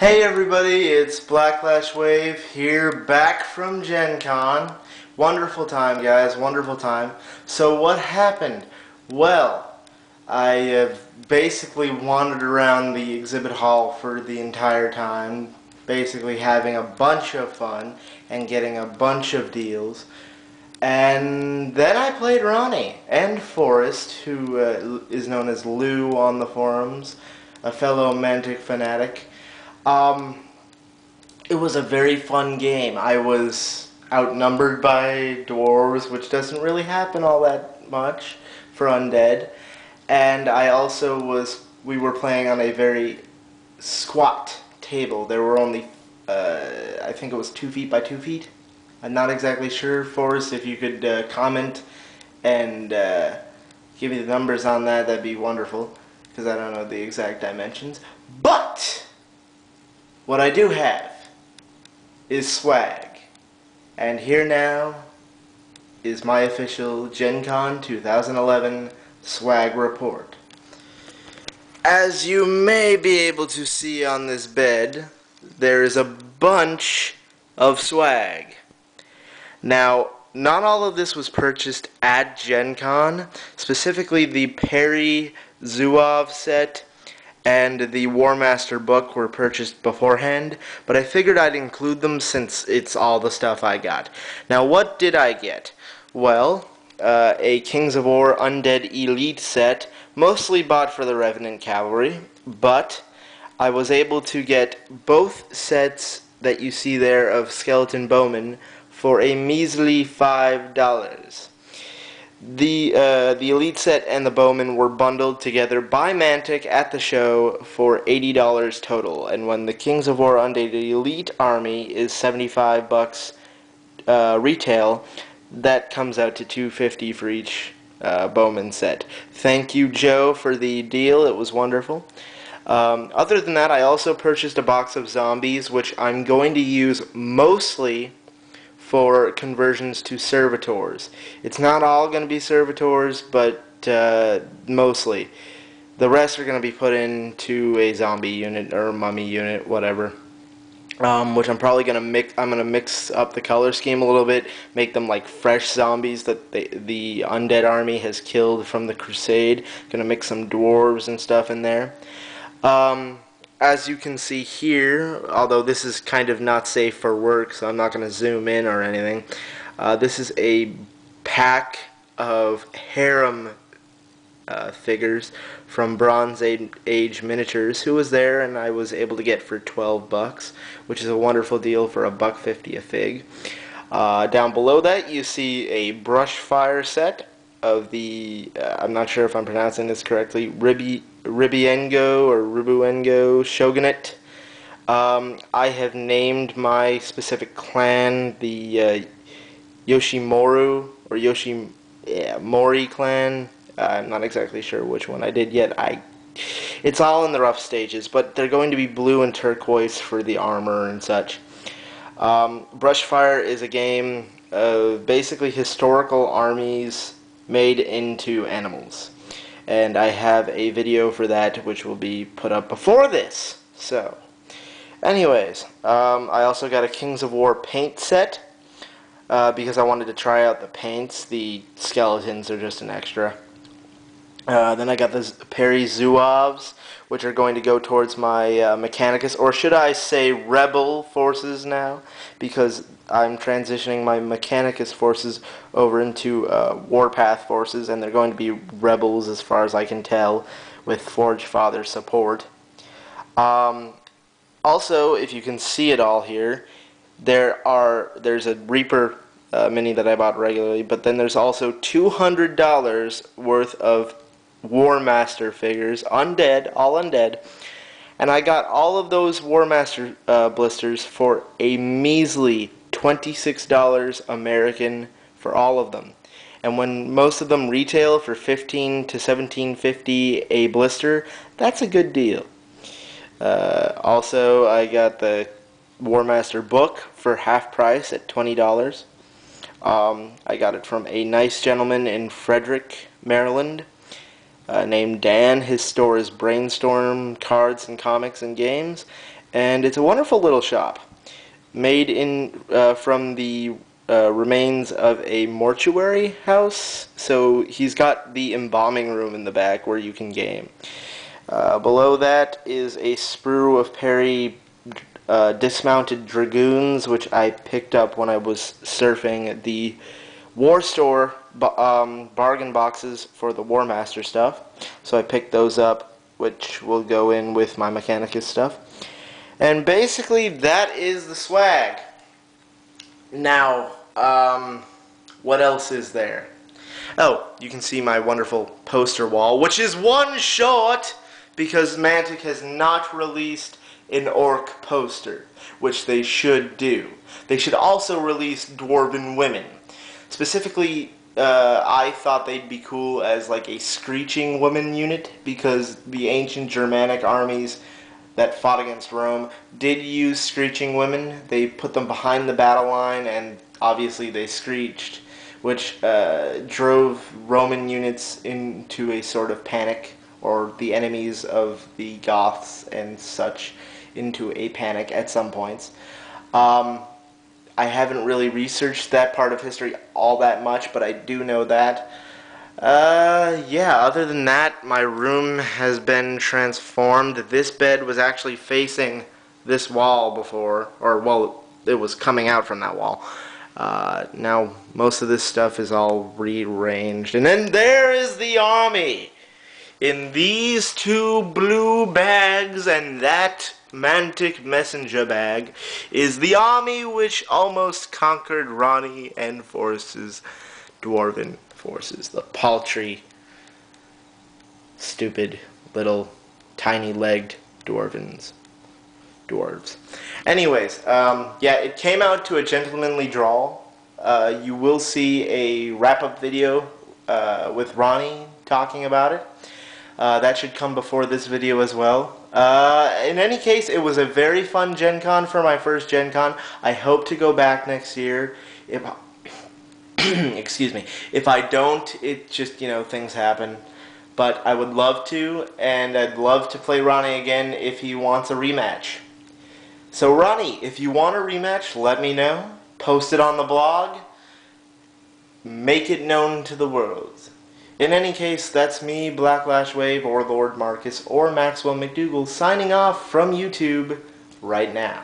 Hey everybody, it's Blacklash Wave here, back from Gencon. Wonderful time, guys, wonderful time. So what happened? Well, I have basically wandered around the exhibit hall for the entire time, basically having a bunch of fun and getting a bunch of deals. And then I played Ronnie and Forrest, who is known as Lou on the forums, a fellow Mantic fanatic. It was a very fun game. I was outnumbered by dwarves, which doesn't really happen all that much for undead. And we were playing on a very squat table. There were only, I think it was 2 feet by 2 feet. I'm not exactly sure, Forrest, if you could comment and give me the numbers on that, that'd be wonderful, because I don't know the exact dimensions. But what I do have is swag, and here now is my official Gencon 2011 swag report. As you may be able to see on this bed, there is a bunch of swag. Now, not all of this was purchased at Gencon. Specifically, the Perry Zouave set and the War Master book were purchased beforehand, but I figured I'd include them since it's all the stuff I got. Now, what did I get? Well, a Kings of War Undead Elite set, mostly bought for the Revenant Cavalry, but I was able to get both sets that you see there of Skeleton Bowmen for a measly $5. The Elite set and the Bowman were bundled together by Mantic at the show for $80 total, and when the Kings of War Undead Elite Army is $75 retail, that comes out to $250 for each Bowman set. Thank you, Joe, for the deal. It was wonderful. Other than that, I also purchased a box of zombies, which I'm going to use mostly for conversions to servitors. It's not all going to be servitors, but mostly. The rest are going to be put into a zombie unit or mummy unit, whatever. Which I'm probably going to mix. I'm going to mix up the color scheme a little bit, make them like fresh zombies that the undead army has killed from the crusade. Going to mix some dwarves and stuff in there. As you can see here, although this is kind of not safe for work, so I'm not going to zoom in or anything, this is a pack of harem figures from Bronze Age Miniatures, who was there and I was able to get for $12, which is a wonderful deal for $1.50 a fig. Down below that you see a Brushfire set of the, I'm not sure if I'm pronouncing this correctly, Ribiengo or Ribuengo Shogunate. I have named my specific clan the Yoshimoru or Mori clan. I'm not exactly sure which one I did yet. It's all in the rough stages, but they're going to be blue and turquoise for the armor and such. Brushfire is a game of basically historical armies made into animals. And I have a video for that which will be put up before this. So, anyways, I also got a Kings of War paint set because I wanted to try out the paints. The skeletons are just an extra. Then I got the Perry Zouaves, which are going to go towards my Mechanicus, or should I say Rebel forces now, because I'm transitioning my Mechanicus forces over into Warpath forces, and they're going to be Rebels as far as I can tell, with Forge Father support. Also, if you can see it all here, there's a Reaper mini that I bought regularly, but then there's also $200 worth of War Master figures, undead, all undead, and I got all of those War Master blisters for a measly $26 American for all of them. And when most of them retail for $15 to $17.50 a blister, that's a good deal. Also, I got the War Master book for half price at $20. I got it from a nice gentleman in Frederick, Maryland, named Dan. His store is Brainstorm Cards and Comics and Games, and it's a wonderful little shop made in from the remains of a mortuary house. So he's got the embalming room in the back where you can game. Below that is a sprue of Perry dismounted dragoons, which I picked up when I was surfing at the War Store bargain boxes for the War Master stuff. So I picked those up, which will go in with my Mechanicus stuff. And basically that is the swag. Now, what else is there? Oh, you can see my wonderful poster wall, which is one short because Mantic has not released an orc poster, which they should do. They should also release dwarven women. Specifically, I thought they'd be cool as like a screeching woman unit, because the ancient Germanic armies that fought against Rome did use screeching women. They put them behind the battle line, and obviously they screeched, which drove Roman units into a sort of panic, or the enemies of the Goths and such into a panic at some points. I haven't really researched that part of history all that much, but I do know that. Yeah, other than that, my room has been transformed. This bed was actually facing this wall before, or, well, it was coming out from that wall. Now, most of this stuff is all rearranged. And then there is the army! In these two blue bags and that Mantic messenger bag is the army which almost conquered Ronnie and Force's dwarven forces. The paltry, stupid, little, tiny-legged dwarves. Anyways, yeah, it came out to a gentlemanly drawl. You will see a wrap-up video with Ronnie talking about it. That should come before this video as well. In any case, it was a very fun Gen Con for my first Gen Con. I hope to go back next year. If excuse me. If I don't, it just, you know, things happen. But I would love to, and I'd love to play Ronnie again if he wants a rematch. So Ronnie, if you want a rematch, let me know. Post it on the blog. Make it known to the world. In any case, that's me, Blacklash Wave, or Lord Marcus, or Maxwell McDougal, signing off from YouTube right now.